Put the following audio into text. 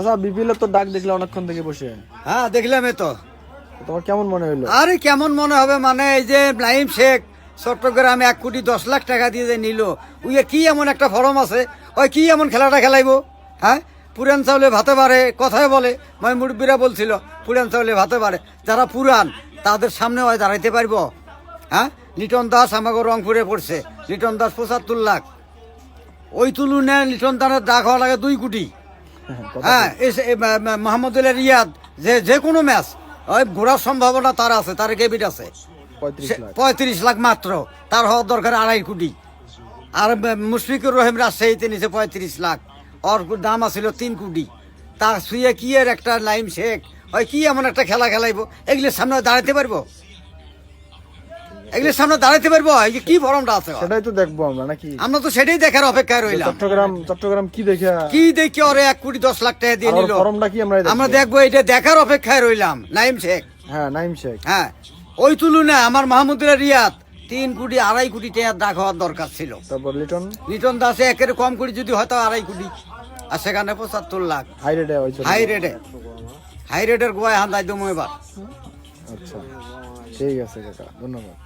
আচ্ছা, বিপিএল তো ডাক দেখলে অনেকক্ষণ থেকে বসে। হ্যাঁ দেখলাম তো। তোমার কেমন মনে হলো? আরে কেমন মনে হবে, মানে এই যে নাইম শেখ চট্টগ্রামে 1,10,00,000 টাকা দিয়ে যে নিল, উইয়ে কি এমন একটা ফরম আছে, ওই কি এমন খেলাটা খেলাইবো? হ্যাঁ, পুরান চাউলে ভাতে পারে কথায় বলে, মই মুরব্বীরা বলছিল পুরান চাউলে ভাতে পারে, যারা পুরান তাদের সামনে হয় দাঁড়াইতে পারবো? হ্যাঁ, লিটন দাস আমাকে রংপুরে পড়ছে, লিটন দাস 75 লাখ, ওই তুলনায় লিটন দাসের ডাক হওয়া লাগে 2 কোটি। হ্যাঁ, মোহাম্মদুল্লাহ রিয়াদ যে কোনো ম্যাচ ওই ঘোরার সম্ভাবনা তার আছে, তার কেবিট আছে 35 লাখ মাত্র, তার হওয়ার দরকার 2.5 কোটি। আর মুশফিকুর রহিম রাজশাহীতে নিচে 35 লাখ, ওর দাম আছিল 3 কোটি। তার শুয়ে কি এর একটা নাইম শেখ ওই কি এমন একটা খেলা খেলাইবো? এগুলোর সামনে দাঁড়াতে পারবো? এগুলোর সামনে দাঁড়াতে পারবো? এই যে কি ফরমটা আছে, সেটাই তো দেখবো আমরা নাকি? আমরা তো সেটাই দেখার অপেক্ষায় রইলাম। চট্টগ্রাম কি দেখে ওরে 1,10,00,000 টাকা দিয়ে নিল, ফরমটা কি আমরা দেখবো, এটা দেখার অপেক্ষায় রইলাম। নাইম শেখ, হ্যাঁ নাইম শেখ, হ্যাঁ, ওই তুলনায় আমার মাহমুদুল্লাহ রিয়াদ 3 কোটি 2.5 কোটি টাকার ডাক হওয়ার দরকার ছিল। তারপর লিটন দাসে একের কম কোটি যদি হয়তো 2.5 কোটি, আর সেখানে 75 লাখ হাই রেটের গোয়ায় হান্দাই দমো এবার। আচ্ছা ঠিক আছে কাকা, ধন্যবাদ।